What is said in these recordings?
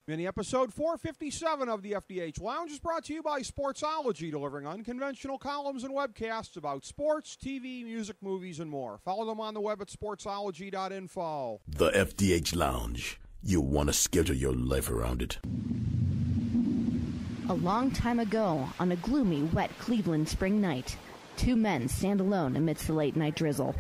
Mini episode 457 of the FDH Lounge is brought to you by Sportsology, delivering unconventional columns and webcasts about sports, TV, music, movies, and more. Follow them on the web at sportsology.info. The FDH Lounge. You want to schedule your life around it. A long time ago, on a gloomy, wet Cleveland spring night, two men stand alone amidst the late-night drizzle.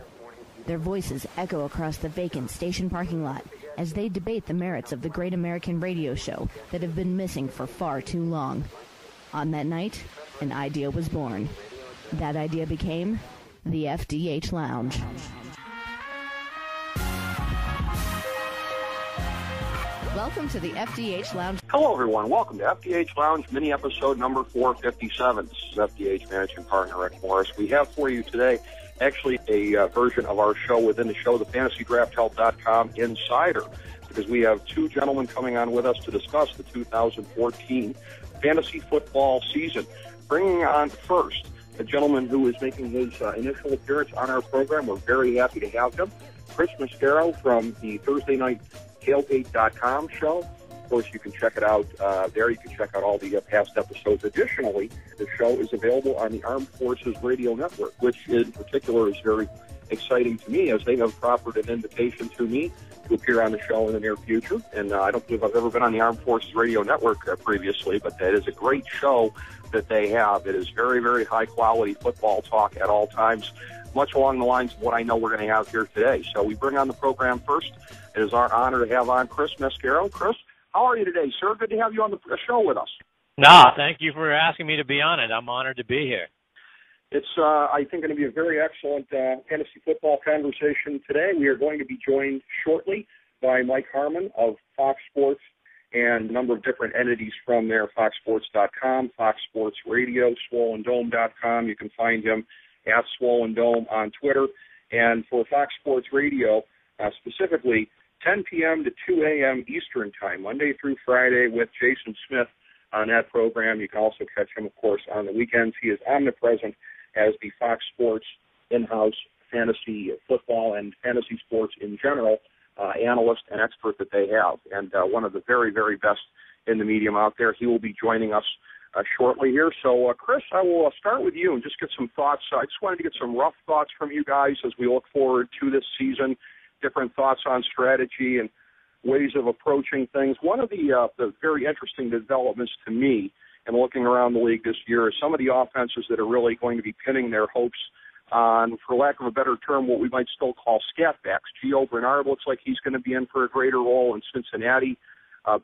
Their voices echo across the vacant station parking lot as they debate the merits of the great American radio show that have been missing for far too long. On that night, an idea was born. That idea became the FDH Lounge. Welcome to the FDH Lounge. Hello, everyone. Welcome to FDH Lounge mini episode number 457. This is FDH managing partner Rick Morris. We have for you today actually a version of our show within the show, the FantasyDraftHelp.com Insider, because we have two gentlemen coming on with us to discuss the 2014 fantasy football season. Bringing on first a gentleman who is making his initial appearance on our program. We're very happy to have him, Chris Mascaro from the Thursday night Tailgate.com show. Of course, you can check it out there. You can check out all the past episodes. Additionally, the show is available on the Armed Forces Radio Network, which in particular is very exciting to me, as they have proffered an invitation to me to appear on the show in the near future. And I don't believe I've ever been on the Armed Forces Radio Network previously, but that is a great show that they have. It is very, very high-quality football talk at all times, much along the lines of what I know we're going to have here today. So we bring on the program first. It is our honor to have on Chris Mascaro. Chris, how are you today, sir? Good to have you on the show with us. Thank you for asking me to be on it. I'm honored to be here. It's, I think, going to be a very excellent fantasy football conversation today. We are going to be joined shortly by Mike Harmon of Fox Sports and a number of different entities from there, foxsports.com, Fox Sports Radio, swollendome.com. You can find him at Swollen Dome on Twitter. And for Fox Sports Radio, specifically, 10 p.m. to 2 a.m. Eastern Time, Monday through Friday, with Jason Smith on that program. You can also catch him, of course, on the weekends. He is omnipresent as the Fox Sports in-house fantasy football and fantasy sports in general analyst and expert that they have, and one of the very, very best in the medium out there. He will be joining us shortly here. So, Chris, I will start with you and just get some thoughts. I just wanted to get some rough thoughts from you guys as we look forward to this season, different thoughts on strategy and ways of approaching things. One of the very interesting developments to me in looking around the league this year is some of the offenses that are really going to be pinning their hopes on, for lack of a better term, what we might still call scatbacks. Gio Bernard looks like he's going to be in for a greater role in Cincinnati.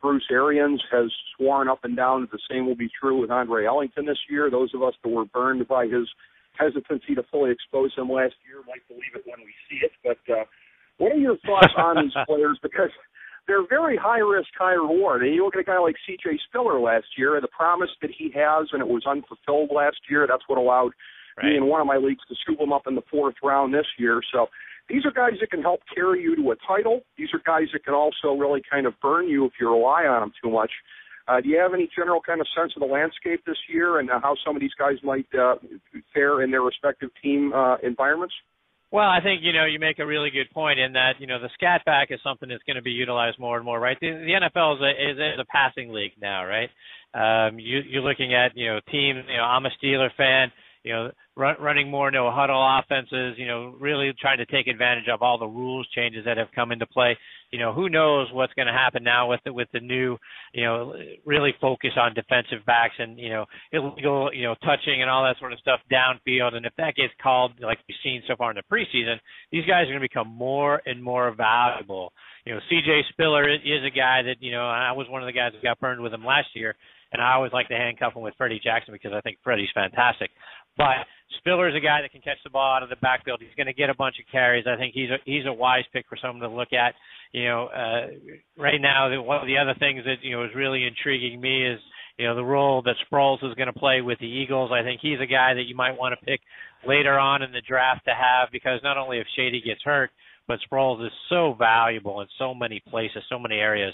Bruce Arians has sworn up and down that the same will be true with Andre Ellington this year. Those of us that were burned by his hesitancy to fully expose him last year might believe it when we see it. But what are your thoughts on these players? Because they're very high risk, high reward. And you look at a guy like C.J. Spiller last year, and the promise that he has, and it was unfulfilled last year. That's what allowed me in one of my leagues to scoop him up in the fourth round this year. So these are guys that can help carry you to a title. These are guys that can also really kind of burn you if you rely on them too much. Do you have any general kind of sense of the landscape this year and how some of these guys might fare in their respective team environments? Well, I think, you make a really good point in that, the scat back is something that's going to be utilized more and more, right? The NFL is a passing league now, right? You're looking at, teams, I'm a Steeler fan, running more huddle offenses, really trying to take advantage of all the rules changes that have come into play. Who knows what's going to happen now with the new, really focus on defensive backs and, illegal, touching and all that sort of stuff downfield. And if that gets called, like we've seen so far in the preseason, these guys are going to become more and more valuable. C.J. Spiller is a guy that, I was one of the guys that got burned with him last year. And I always like to handcuff him with Freddie Jackson because I think Freddie's fantastic. But Spiller's a guy that can catch the ball out of the backfield. He's going to get a bunch of carries. I think he's a wise pick for someone to look at. Right now, one of the other things that is really intriguing me is the role that Sproles is going to play with the Eagles. I think he's a guy that you might want to pick later on in the draft to have, because not only if Shady gets hurt, but Sproles is so valuable in so many places, so many areas.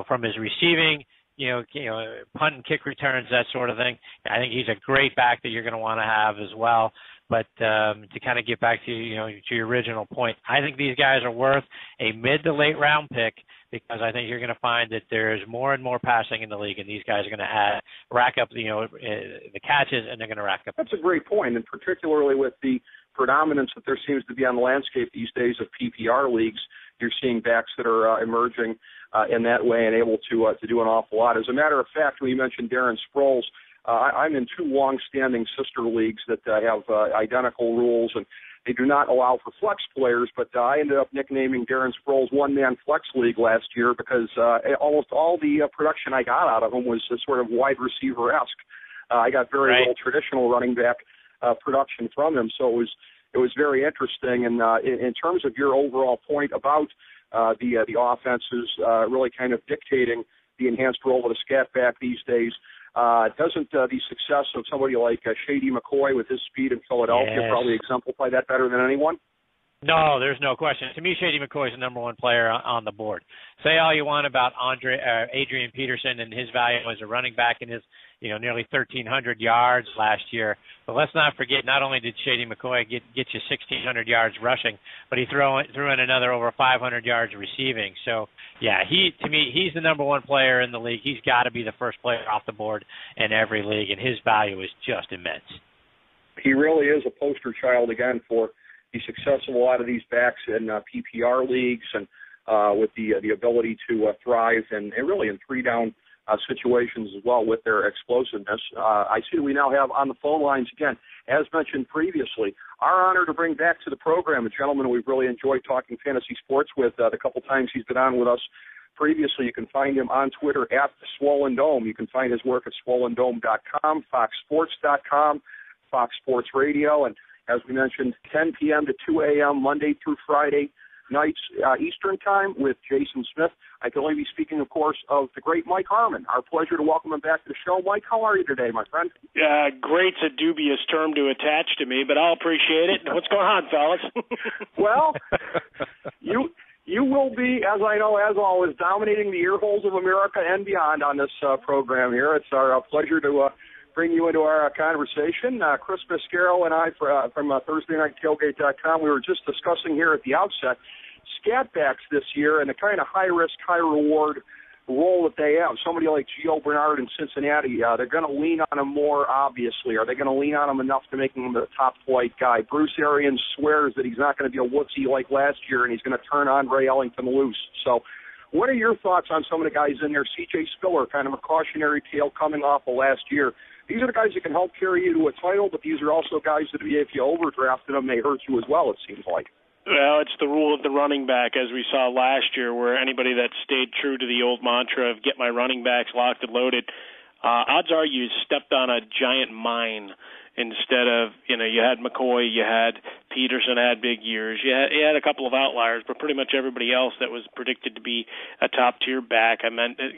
From his receiving, punt and kick returns, that sort of thing. I think he's a great back that you're going to want to have as well. But to kind of get back to to your original point, I think these guys are worth a mid to late round pick because I think you're going to find that there's more and more passing in the league, and these guys are going to rack up, the catches, and they're going to rack up. That's a great point, and particularly with the predominance that there seems to be on the landscape these days of PPR leagues, you're seeing backs that are emerging in that way and able to do an awful lot. As a matter of fact, when you mentioned Darren Sproles, I'm in 2 long-standing sister leagues that have identical rules, and they do not allow for flex players, but I ended up nicknaming Darren Sproles one-man flex league last year because almost all the production I got out of him was sort of wide receiver-esque. I got very little traditional running back production from him, so it was very interesting. And in terms of your overall point about the offenses really kind of dictating the enhanced role of the scat back these days, doesn't the success of somebody like Shady McCoy with his speed in Philadelphia probably exemplify that better than anyone? No, there's no question. To me, Shady McCoy is the number one player on the board. Say all you want about Adrian Peterson and his value as a running back and his nearly 1,300 yards last year. But let's not forget, not only did Shady McCoy get you 1,600 yards rushing, but he threw in another over 500 yards receiving. So, yeah, to me, he's the number one player in the league. He's got to be the first player off the board in every league, and his value is just immense. He really is a poster child, again, for the success of a lot of these backs in PPR leagues and with the ability to thrive and really in 3-down situations as well with their explosiveness. I see that we now have on the phone lines again, as mentioned previously, our honor to bring back to the program a gentleman we've really enjoyed talking fantasy sports with the couple times he's been on with us previously. You can find him on Twitter at Swollen Dome. You can find his work at swollendome.com, foxsports.com, Fox Sports Radio, and as we mentioned, 10 p.m. to 2 a.m. Monday through Friday nights Eastern Time with Jason Smith. I can only be speaking, of course, of the great Mike Harmon. Our pleasure to welcome him back to the show. Mike, how are you today, my friend? Great's a dubious term to attach to me, but I'll appreciate it. What's going on, fellas? Well, you will be, as I know, as always, dominating the ear holes of America and beyond on this program here. It's our pleasure to bring you into our conversation. Chris Mascaro and I from ThursdayNightTailgate.com, we were just discussing here at the outset scat backs this year and the kind of high-risk, high-reward role that they have. Somebody like Gio Bernard in Cincinnati, they're going to lean on him more, obviously. Are they going to lean on him enough to make him the top flight guy? Bruce Arians swears that he's not going to be a woodsy like last year and he's going to turn Andre Ellington loose. So what are your thoughts on some of the guys in there? C.J. Spiller, kind of a cautionary tale coming off of last year. These are the guys that can help carry you to a title, but these are also guys that if you overdrafted them, they hurt you as well, it seems like. Well, it's the rule of the running back, as we saw last year, where anybody that stayed true to the old mantra of get my running backs locked and loaded, odds are you stepped on a giant mine instead of, you had McCoy, you had Peterson had big years, you had a couple of outliers, but pretty much everybody else that was predicted to be a top-tier back. I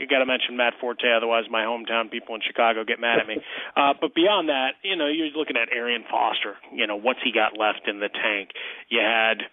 got to mention Matt Forte, otherwise my hometown people in Chicago get mad at me. But beyond that, you're looking at Arian Foster. What's he got left in the tank? You had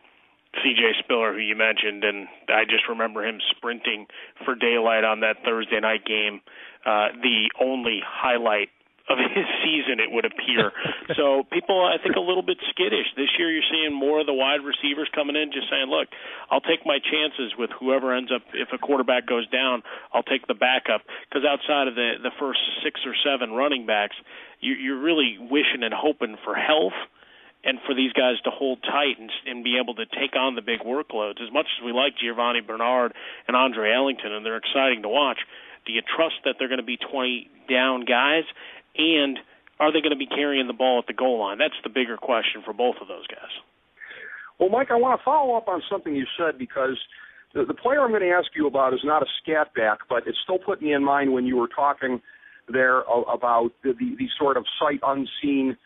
C.J. Spiller, who you mentioned, and I just remember him sprinting for daylight on that Thursday night game, the only highlight of his season, it would appear. So people, I think, a little bit skittish. This year you're seeing more of the wide receivers coming in just saying, look, I'll take my chances with whoever ends up, if a quarterback goes down, I'll take the backup. Because outside of the first 6 or 7 running backs, you're really wishing and hoping for health and for these guys to hold tight and be able to take on the big workloads. As much as we like Giovanni Bernard and Andre Ellington, and they're exciting to watch, do you trust that they're going to be 20-down guys? And are they going to be carrying the ball at the goal line? That's the bigger question for both of those guys. Well, Mike, I want to follow up on something you said because the player I'm going to ask you about is not a scat back, but it's still put me in mind when you were talking there about the sort of sight unseen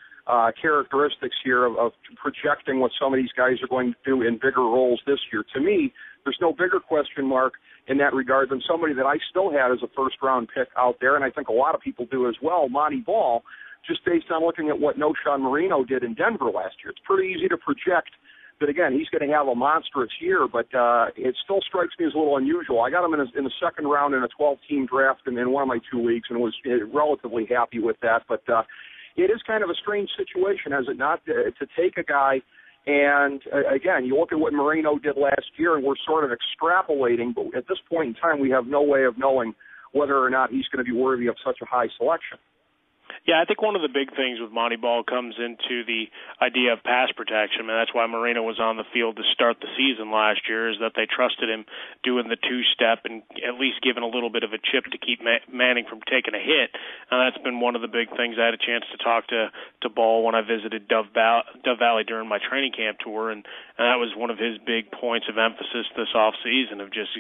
characteristics here of projecting what some of these guys are going to do in bigger roles this year. To me, there's no bigger question mark in that regard than somebody that I still had as a first-round pick out there, and I think a lot of people do as well, Monty Ball, just based on looking at what Noshawn Marino did in Denver last year. It's pretty easy to project that, again, he's going to have a monstrous year, but it still strikes me as a little unusual. I got him in the second round in a 12-team draft in one of my 2 leagues and was relatively happy with that, but it is kind of a strange situation, is it not, to take a guy And, again, you look at what Moreno did last year, and we're sort of extrapolating, but at this point in time we have no way of knowing whether or not he's going to be worthy of such a high selection. Yeah, I think one of the big things with Monty Ball comes into the idea of pass protection, and that's why Moreno was on the field to start the season last year, is that they trusted him doing the two-step and at least giving a little bit of a chip to keep Manning from taking a hit. And that's been one of the big things. I had a chance to talk to Ball when I visited Dove Valley during my training camp tour, and that was one of his big points of emphasis this off-season, of just,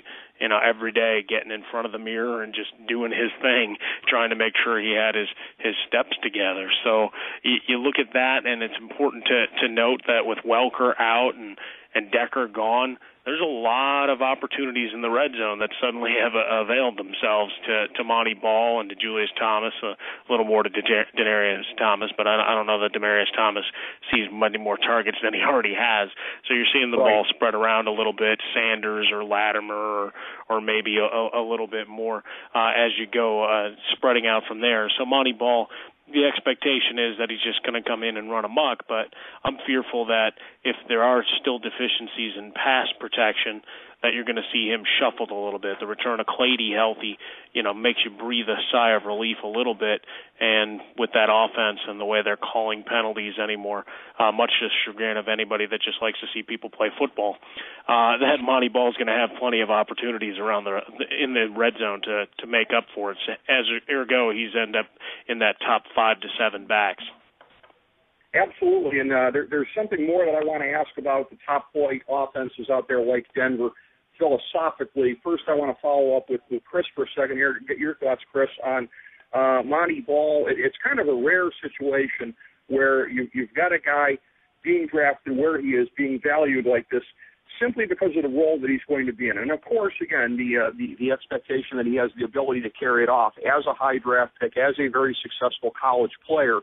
every day getting in front of the mirror and just doing his thing, trying to make sure he had his steps together. So you look at that, and it's important to note that with Welker out and Decker gone, there's a lot of opportunities in the red zone that suddenly have availed themselves to Monty Ball and to Julius Thomas, a little more to Demaryius Thomas, but I don't know that Demaryius Thomas sees many more targets than he already has. So you're seeing the ball spread around a little bit, Sanders or Latimer or maybe a little bit more as you go spreading out from there. So Monty Ball, the expectation is that he's just going to come in and run amok, but I'm fearful that if there are still deficiencies in pass protection, that you're going to see him shuffled a little bit. The return of Clady healthy, makes you breathe a sigh of relief a little bit, and with that offense and the way they're calling penalties anymore, much to the chagrin of anybody that just likes to see people play football, that Monty Ball's going to have plenty of opportunities around in the red zone to make up for it. As ergo, he's end up in that top 5 to 7 backs. Absolutely, and there's something more that I want to ask about the top flight offenses out there like Denver. Philosophically, first I want to follow up with Chris for a second here, get your thoughts, Chris, on Monty Ball. It's kind of a rare situation where you've got a guy being drafted where he is, being valued like this, simply because of the role that he's going to be in. And, of course, again, the expectation that he has the ability to carry it off as a high draft pick, as a very successful college player.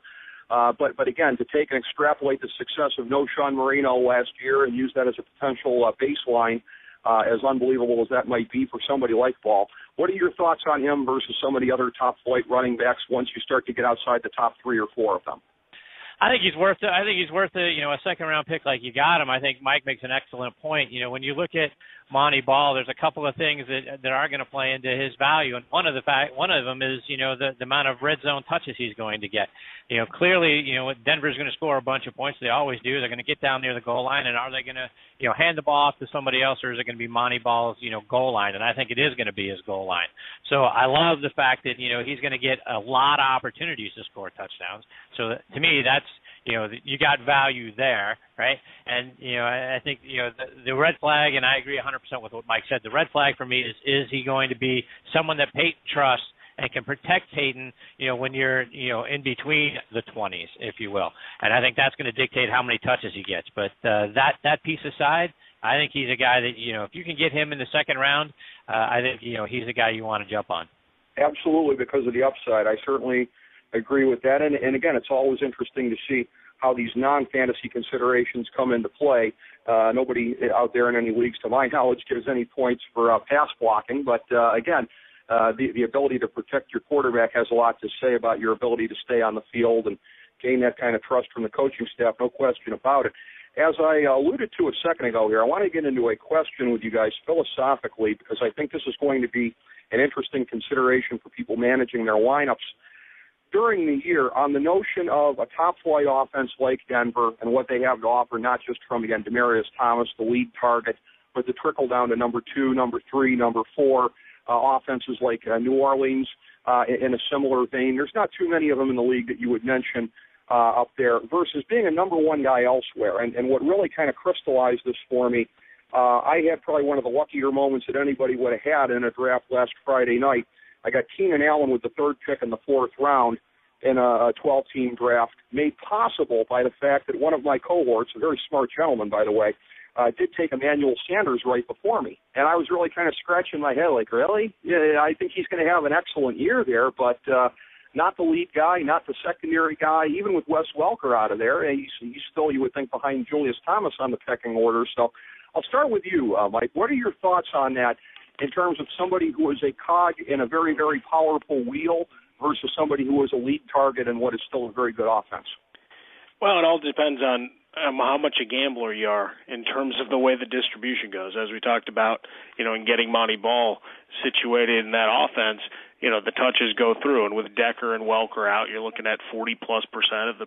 But again, to take and extrapolate the success of Knowshon Moreno last year and use that as a potential baseline, as unbelievable as that might be for somebody like Ball, what are your thoughts on him versus some of the other top-flight running backs once you start to get outside the top 3 or 4 of them? I think he's worth it. I think he's worth a second-round pick like you got him. I think Mike makes an excellent point. When you look at Monty Ball, there's a couple of things that are going to play into his value, and one of them is the amount of red zone touches he's going to get. Clearly, Denver's going to score a bunch of points. They always do. They're going to get down near the goal line, and are they going to hand the ball off to somebody else, or is it going to be Monty Ball's goal line? And I think it is going to be his goal line. So I love the fact that he's going to get a lot of opportunities to score touchdowns. So to me, that's you got value there, right? And I think the red flag, and I agree 100% with what Mike said. The red flag for me is he going to be someone that Peyton trusts and can protect Peyton, when you're, in between the 20s, if you will. And I think that's going to dictate how many touches he gets. But that piece aside, I think he's a guy that, if you can get him in the second round, I think, he's a guy you want to jump on. Absolutely, because of the upside. I certainly agree with that. And again, it's always interesting to see how these non-fantasy considerations come into play. Nobody out there in any leagues, to my knowledge, gives any points for pass blocking. But, again, the ability to protect your quarterback has a lot to say about your ability to stay on the field and gain that kind of trust from the coaching staff, no question about it. As I alluded to a second ago here, I want to get into a question with you guys philosophically, because I think this is going to be an interesting consideration for people managing their lineups during the year, on the notion of a top-flight offense like Denver and what they have to offer, not just from, again, Demaryius Thomas, the lead target, but the trickle down to number 2, number 3, number 4, offenses like New Orleans in a similar vein. There's not too many of them in the league that you would mention up there, versus being a number 1 guy elsewhere. And what really kind of crystallized this for me, I had probably one of the luckier moments that anybody would have had in a draft last Friday night. I got Keenan Allen with the 3rd pick in the 4th round in a 12-team draft, made possible by the fact that one of my cohorts, a very smart gentleman, by the way, did take Emmanuel Sanders right before me. And I was really kind of scratching my head like, really? Yeah, I think he's going to have an excellent year there, but not the lead guy, not the secondary guy. Even with Wes Welker out of there, he's still, you would think, behind Julius Thomas on the pecking order. So I'll start with you, Mike. What are your thoughts on that in terms of somebody who is a cog in a very, very powerful wheel versus somebody who is a lead target in what is still a very good offense? Well, it all depends on how much a gambler you are in terms of the way the distribution goes. As we talked about, in getting Monty Ball situated in that offense, the touches go through, and with Decker and Welker out, you're looking at 40+% of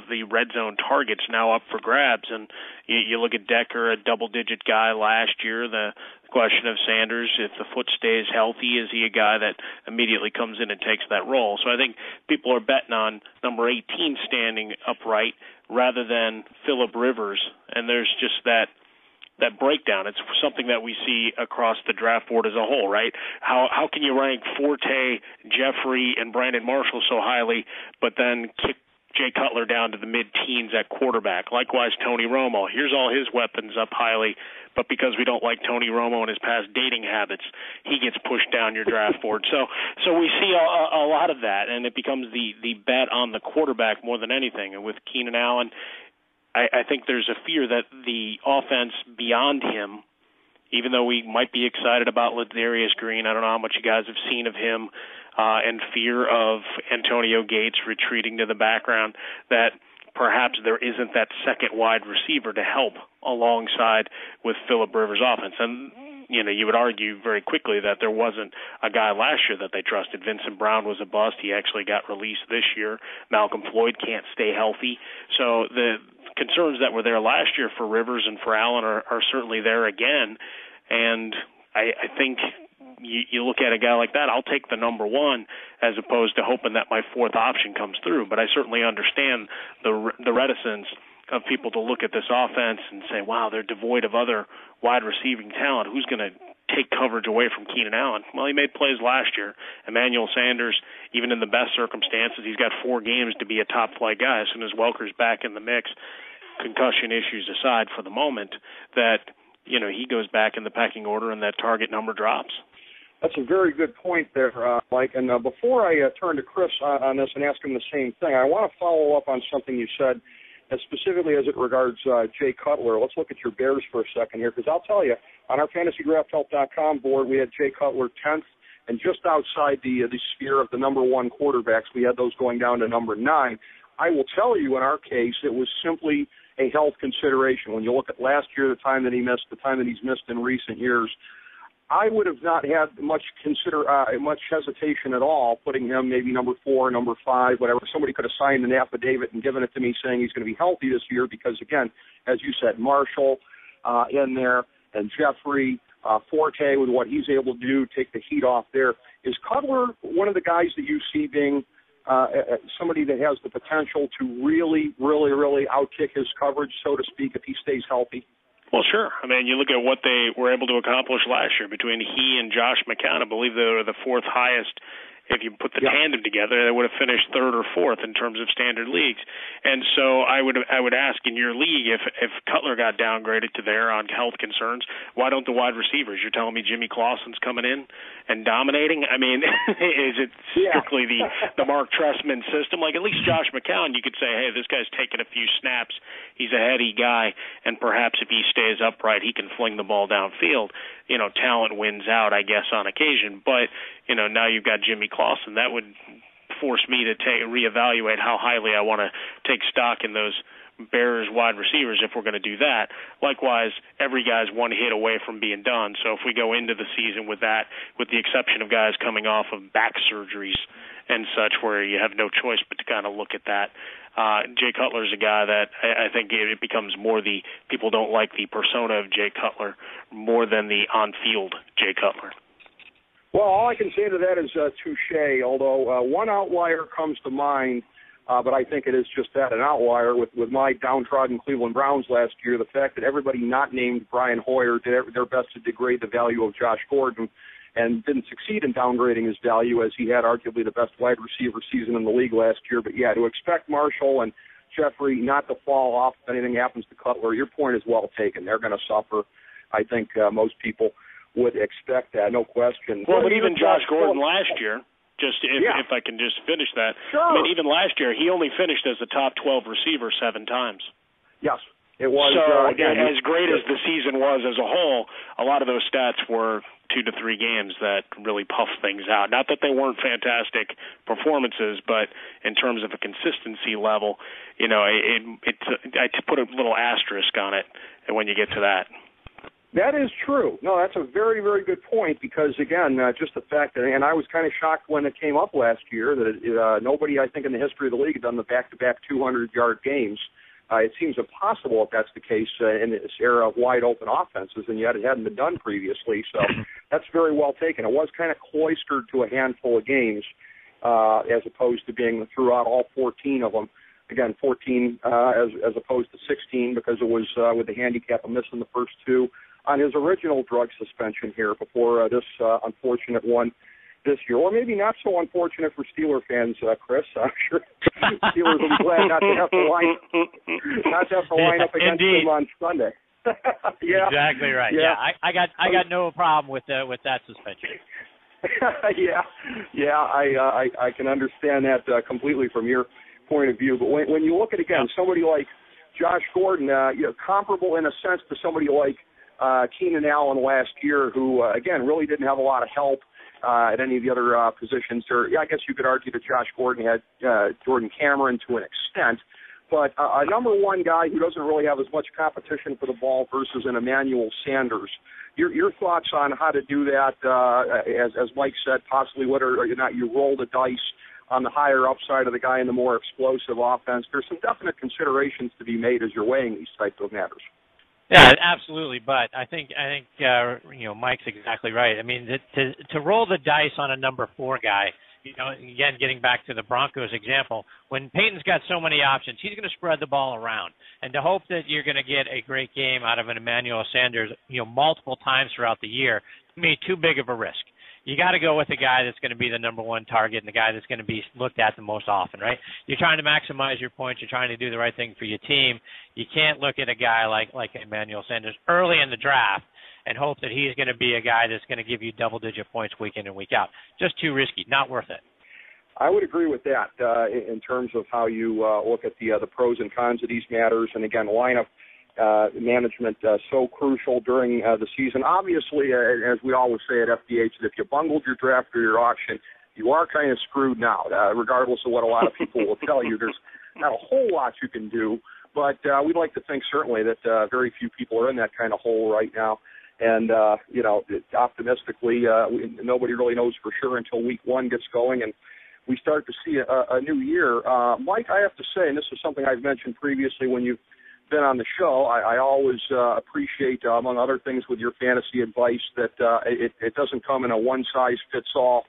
the red zone targets now up for grabs. And you look at Decker, a double-digit guy last year. The question of Sanders, if the foot stays healthy, is he a guy that immediately comes in and takes that role? So I think people are betting on number 18 standing upright rather than Phillip Rivers, and there's just that breakdown. It's something that we see across the draft board as a whole, right? How can you rank Forte, Jeffrey, and Brandon Marshall so highly, but then kick Jay Cutler down to the mid-teens at quarterback? Likewise, Tony Romo. Here's all his weapons up highly, but because we don't like Tony Romo and his past dating habits, he gets pushed down your draft board. So we see a lot of that, and it becomes the bet on the quarterback more than anything. And with Keenan Allen, I think there's a fear that the offense beyond him, even though we might be excited about Ladarius Green, I don't know how much you guys have seen of him, and fear of Antonio Gates retreating to the background, that perhaps there isn't that second wide receiver to help alongside with Phillip Rivers' offense. And you would argue very quickly that there wasn't a guy last year that they trusted. Vincent Brown was a bust. He actually got released this year. Malcolm Floyd can't stay healthy. So the concerns that were there last year for Rivers and for Allen are certainly there again. And I think you look at a guy like that, I'll take the number one as opposed to hoping that my fourth option comes through. But I certainly understand the reticence of people to look at this offense and say, wow, they're devoid of other wide receiving talent. Who's going to take coverage away from Keenan Allen? Well, he made plays last year. Emmanuel Sanders, even in the best circumstances, he's got 4 games to be a top-flight guy. As soon as Welker's back in the mix, concussion issues aside for the moment, that he goes back in the pecking order and that target number drops. That's a very good point there, Mike. And before I turn to Chris on this and ask him the same thing, I want to follow up on something you said, and specifically as it regards Jay Cutler. Let's look at your Bears for a second here, because I'll tell you, on our FantasyDraftHelp.com board, we had Jay Cutler 10th, and just outside the sphere of the number 1 quarterbacks, we had those going down to number 9. I will tell you, in our case, it was simply a health consideration. When you look at last year, the time that he missed, the time that he's missed in recent years, I would have not had much hesitation at all putting him maybe number 4, number 5, whatever. Somebody could have signed an affidavit and given it to me saying he's going to be healthy this year because, again, as you said, Marshall in there and Jeffrey, Forte with what he's able to do, take the heat off there. Is Cutler one of the guys that you see being somebody that has the potential to really, really, really outkick his coverage, so to speak, if he stays healthy? Well, sure. I mean, you look at what they were able to accomplish last year between he and Josh McCown. I believe they were the 4th highest. If you put the tandem together, they would have finished 3rd or 4th in terms of standard leagues. And so I would ask in your league, if Cutler got downgraded to there on health concerns, why don't the wide receivers? You're telling me Jimmy Clausen's coming in and dominating? I mean, is it strictly the Mark Trestman system? Like, at least Josh McCown, you could say, hey, this guy's taking a few snaps. He's a heady guy, and perhaps if he stays upright, he can fling the ball downfield. Talent wins out, I guess, on occasion. But, now you've got Jimmy Clausen. That would force me to reevaluate how highly I want to take stock in those Bears wide receivers if we're going to do that. Likewise, every guy's one hit away from being done. So if we go into the season with that, with the exception of guys coming off of back surgeries and such where you have no choice but to kind of look at that, Jay Cutler's a guy that I think it becomes more the people don't like the persona of Jay Cutler more than the on-field Jay Cutler. Well, all I can say to that is touche, although one outlier comes to mind, but I think it is just that, an outlier with my downtrodden Cleveland Browns last year, the fact that everybody not named Brian Hoyer did their best to degrade the value of Josh Gordon and didn't succeed in downgrading his value as he had arguably the best wide receiver season in the league last year. But, yeah, to expect Marshall and Jeffrey not to fall off if anything happens to Cutler, your point is well taken. They're going to suffer. I think most people would expect that, no question. Well, but even Josh Gordon last year, if I can just finish that. Sure. I mean, even last year, he only finished as a top 12 receiver 7 times. Yes. It was, so again, as great as the season was as a whole, a lot of those stats were 2 to 3 games that really puffed things out. Not that they weren't fantastic performances, but in terms of a consistency level, you know, I put a little asterisk on it when you get to that. That is true. No, that's a very, very good point because, again, just the fact that, and I was kind of shocked when it came up last year that nobody, I think, in the history of the league had done the back-to-back 200-yard games. It seems impossible if that's the case in this era of wide-open offenses, and yet it hadn't been done previously. So that's very well taken. It was kind of cloistered to a handful of games as opposed to being throughout all 14 of them. Again, 14 as opposed to 16 because it was with the handicap of missing the first 2 on his original drug suspension here before this unfortunate one this year, or maybe not so unfortunate for Steeler fans, Chris. I'm sure Steelers will be glad not to have to line up against him on Sunday. Yeah, exactly right. Yeah, I got no problem with that suspension. Yeah, I can understand that completely from your point of view. But when you look at again somebody like Josh Gordon, comparable in a sense to somebody like Keenan Allen last year, who again really didn't have a lot of help at any of the other positions. Or I guess you could argue that Josh Gordon had Jordan Cameron to an extent, but a number one guy who doesn't really have as much competition for the ball versus an Emmanuel Sanders. Your thoughts on how to do that? As Mike said, possibly whether or not you roll the dice on the higher upside of the guy in the more explosive offense. There's some definite considerations to be made as you're weighing these types of matters. Yeah, absolutely. But I think Mike's exactly right. I mean, to roll the dice on a number 4 guy, again, getting back to the Broncos example, when Peyton's got so many options, he's going to spread the ball around. And to hope that you're going to get a great game out of an Emmanuel Sanders, multiple times throughout the year, to me, too big of a risk. You got to go with the guy that's going to be the number 1 target and the guy that's going to be looked at the most often, right? You're trying to maximize your points. You're trying to do the right thing for your team. You can't look at a guy like Emmanuel Sanders early in the draft and hope that he's going to be a guy that's going to give you double-digit points week in and week out. Just too risky. Not worth it. I would agree with that in terms of how you look at the pros and cons of these matters. And, again, lineup management so crucial during the season. Obviously, as we always say at FDH, that if you bungled your draft or your auction, you are kind of screwed now, regardless of what a lot of people will tell you. There's not a whole lot you can do, but we'd like to think certainly that very few people are in that kind of hole right now. And, optimistically, nobody really knows for sure until week 1 gets going and we start to see a new year. Mike, I have to say, and this is something I've mentioned previously when you've been on the show, I always appreciate, among other things, with your fantasy advice that it doesn't come in a one-size-fits-all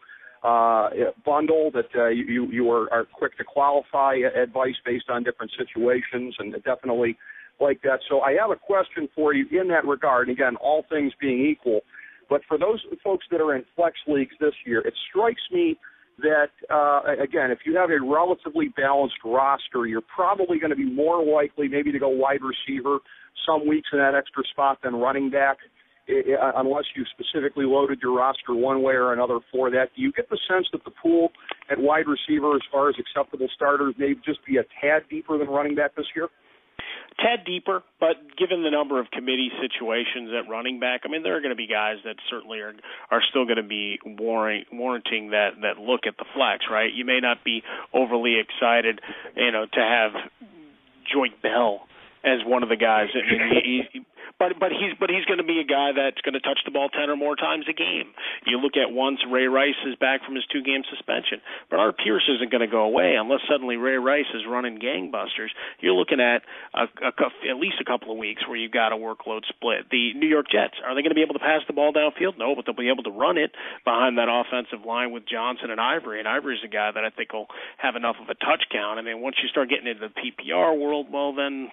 bundle, that you are quick to qualify advice based on different situations, and definitely like that. So I have a question for you in that regard. Again, all things being equal, but for those folks that are in flex leagues this year, it strikes me that, again, if you have a relatively balanced roster, you're probably going to be more likely maybe to go wide receiver some weeks in that extra spot than running back, unless you specifically loaded your roster one way or another for that. Do you get the sense that the pool at wide receiver as far as acceptable starters may just be a tad deeper than running back this year? Tad deeper, but given the number of committee situations at running back, I mean, there are going to be guys that certainly are still going to be warranting that look at the flex, right? You may not be overly excited, to have Joyce Bell as one of the guys. But he's going to be a guy that's going to touch the ball 10 or more times a game. You look at once Ray Rice is back from his 2-game suspension. Bernard Pierce isn't going to go away unless suddenly Ray Rice is running gangbusters. You're looking at at least a couple of weeks where you've got a workload split. The New York Jets, are they going to be able to pass the ball downfield? No, but they'll be able to run it behind that offensive line with Johnson and Ivory. And Ivory's a guy that I think will have enough of a touch count. I mean, once you start getting into the PPR world, well, then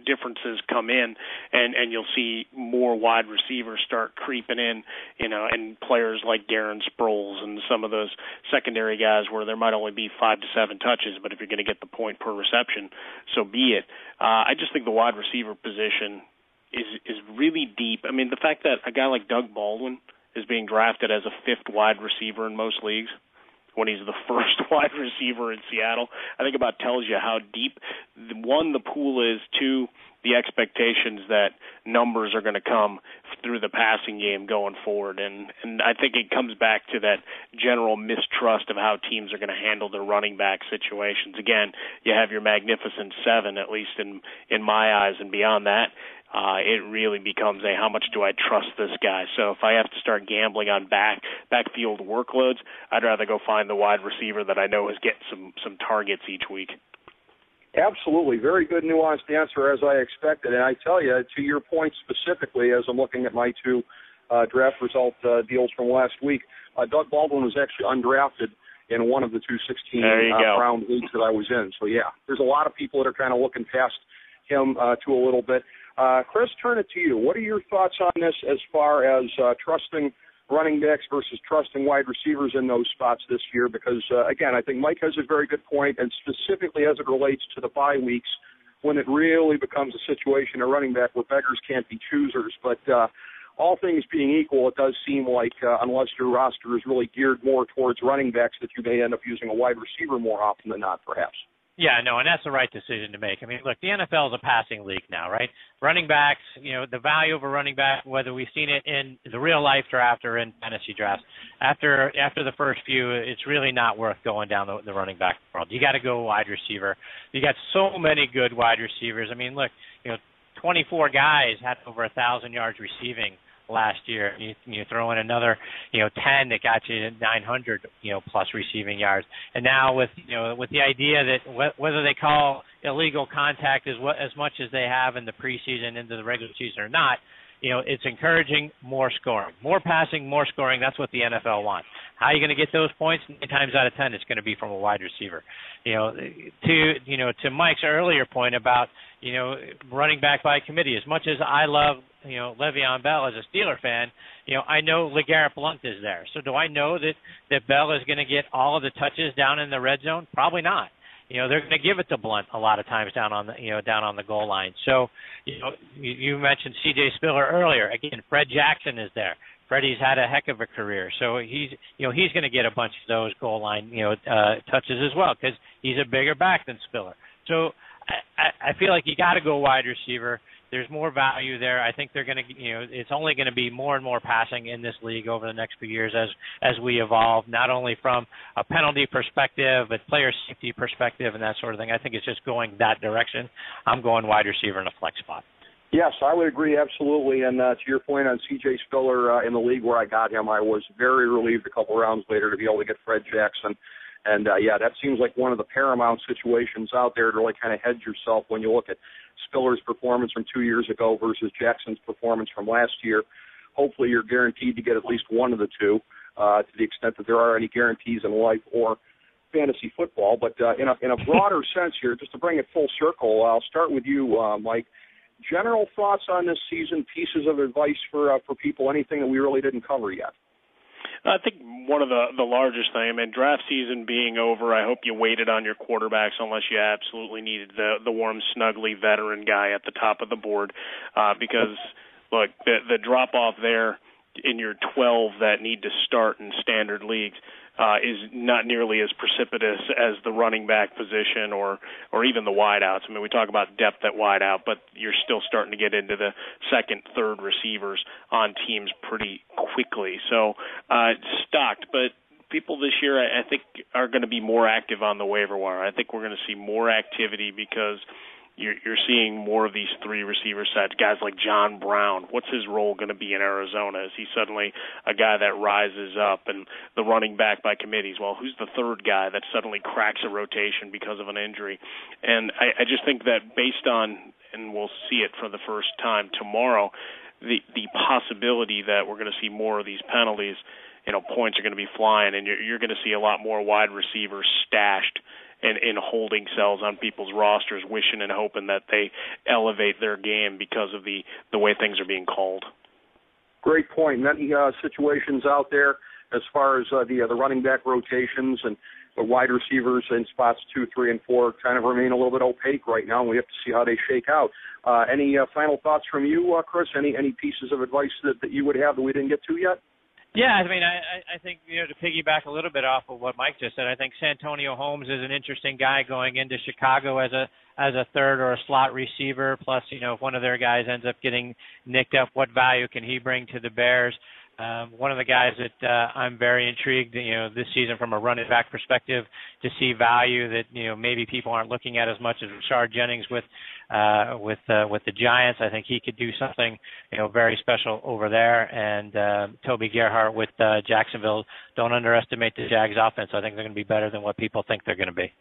differences come in, and you'll see more wide receivers start creeping in, and players like Darren Sproles and some of those secondary guys where there might only be 5 to 7 touches, but if you're going to get the point per reception, so be it. I just think the wide receiver position is really deep. I mean, the fact that a guy like Doug Baldwin is being drafted as a 5th wide receiver in most leagues, when he's the first wide receiver in Seattle. I think about tells you how deep, one, the pool is, two, the expectations that numbers are going to come through the passing game going forward. And I think it comes back to that general mistrust of how teams are going to handle their running back situations. Again, you have your magnificent seven, at least in my eyes, and beyond that, it really becomes how much do I trust this guy? So if I have to start gambling on backfield workloads, I'd rather go find the wide receiver that I know is getting some targets each week. Absolutely. Very good nuanced answer, as I expected. And I tell you, to your point specifically, as I'm looking at my two draft result deals from last week, Doug Baldwin was actually undrafted in one of the 216-round leagues that I was in. So, yeah, there's a lot of people that are kind of looking past him to a little bit. Chris, turn it to you. What are your thoughts on this as far as trusting running backs versus trusting wide receivers in those spots this year? Because, again, I think Mike has a very good point, and specifically as it relates to the bye weeks, when it really becomes a situation, a running back where beggars can't be choosers. But all things being equal, it does seem like unless your roster is really geared more towards running backs, that you may end up using a wide receiver more often than not, perhaps. Yeah, no, and that's the right decision to make. I mean, look, the NFL is a passing league now, right? Running backs, the value of a running back, whether we've seen it in the real life draft or in fantasy drafts, after the first few, it's really not worth going down the running back world. You got to go wide receiver. You got so many good wide receivers. I mean, look, 24 guys had over 1,000 yards receiving last year. You throw in another 10 that got you 900 plus receiving yards, and now with the idea that whether they call illegal contact as much as they have in the preseason into the regular season or not, it's encouraging more scoring, more passing, more scoring. That's what the NFL wants. How are you going to get those points? 9 times out of 10, it's going to be from a wide receiver. To Mike's earlier point about running back by committee. As much as I love Le'Veon Bell as a Steeler fan, I know LeGarrette Blount is there. So do I know that Bell is going to get all of the touches down in the red zone? Probably not. They're going to give it to Blount a lot of times down on the goal line. So you mentioned C.J. Spiller earlier. Again, Fred Jackson is there. Freddie's had a heck of a career, so he's going to get a bunch of those goal line touches as well because he's a bigger back than Spiller. So I feel like you got to go wide receiver. There's more value there. I think they're going to, it's only going to be more and more passing in this league over the next few years as we evolve, not only from a penalty perspective, but player safety perspective and that sort of thing. I think it's just going that direction. I'm going wide receiver in a flex spot. Yes, I would agree absolutely. And to your point on C.J. Spiller in the league where I got him, I was very relieved a couple rounds later to be able to get Fred Jackson. And, that seems like one of the paramount situations out there to really kind of hedge yourself when you look at Spiller's performance from 2 years ago versus Jackson's performance from last year. Hopefully you're guaranteed to get at least one of the two, to the extent that there are any guarantees in life or fantasy football. But in a broader sense here, just to bring it full circle, I'll start with you, Mike. General thoughts on this season, pieces of advice for people, anything that we really didn't cover yet? I think one of the largest things, draft season being over, I hope you waited on your quarterbacks unless you absolutely needed the warm, snuggly veteran guy at the top of the board because, look, the drop-off there in your 12 that need to start in standard leagues is not nearly as precipitous as the running back position or even the wideouts. I mean, we talk about depth at wideout, but you're still starting to get into the second, third receivers on teams pretty quickly. So stocked, but people this year I think are going to be more active on the waiver wire. I think we're going to see more activity because you're seeing more of these three receiver sets, guys like John Brown. What's his role going to be in Arizona? Is he suddenly a guy that rises up and the running back by committees? Well, who's the third guy that suddenly cracks a rotation because of an injury? And I just think that based on, and we'll see it for the first time tomorrow, the possibility that we're going to see more of these penalties, points are going to be flying, and you're going to see a lot more wide receivers stashed in holding cells on people's rosters, wishing and hoping that they elevate their game because of the way things are being called. Great point. Many situations out there as far as the running back rotations and the wide receivers in spots 2, 3, and 4 kind of remain a little bit opaque right now, and we have to see how they shake out. Any final thoughts from you, Chris? Any pieces of advice that you would have that we didn't get to yet? Yeah, I mean, I think, to piggyback a little bit off of what Mike just said, I think Santonio Holmes is an interesting guy going into Chicago as a third or a slot receiver. Plus, if one of their guys ends up getting nicked up, what value can he bring to the Bears? One of the guys that I'm very intrigued, this season from a running back perspective, to see value that maybe people aren't looking at as much as Rashard Jennings with the Giants. I think he could do something very special over there. And Toby Gerhart with Jacksonville. Don't underestimate the Jags offense. I think they're going to be better than what people think they're going to be.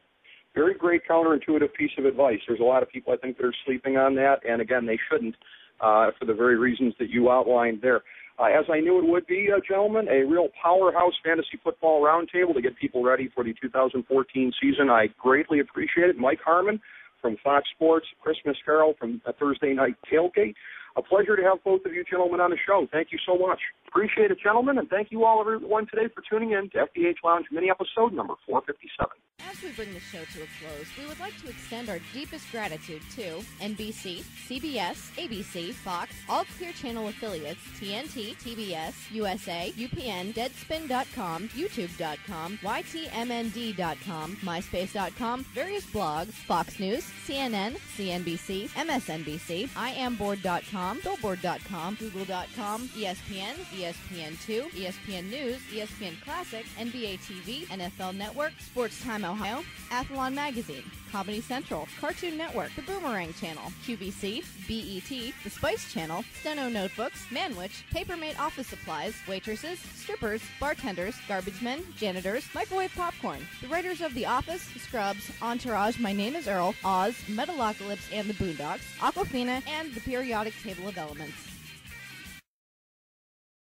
Very great counterintuitive piece of advice. There's a lot of people I think that are sleeping on that, and again, they shouldn't for the very reasons that you outlined there. As I knew it would be, gentlemen, a real powerhouse fantasy football roundtable to get people ready for the 2014 season. I greatly appreciate it. Mike Harmon from Fox Sports, Chris Mascaro from Thursday Night Tailgate. A pleasure to have both of you gentlemen on the show. Thank you so much. Appreciate it, gentlemen, and thank you all, everyone, today for tuning in to FDH Lounge mini episode number 457. As we bring the show to a close, we would like to extend our deepest gratitude to NBC, CBS, ABC, Fox, all Clear Channel affiliates, TNT, TBS, USA, UPN, Deadspin.com, YouTube.com, YTMND.com, MySpace.com, various blogs, Fox News, CNN, CNBC, MSNBC, IamBoard.com, Billboard.com, Google.com, ESPN, ESPN2, ESPN News, ESPN Classic, NBA TV, NFL Network, Sports Time Ohio, Athlon Magazine, Comedy Central, Cartoon Network, The Boomerang Channel, QVC, BET, The Spice Channel, Steno Notebooks, Manwich, Papermate Office Supplies, waitresses, strippers, bartenders, garbage men, janitors, microwave popcorn, the writers of The Office, Scrubs, Entourage, My Name is Earl, Oz, Metalocalypse and the Boondocks, Aquafina, and the periodic table of elements.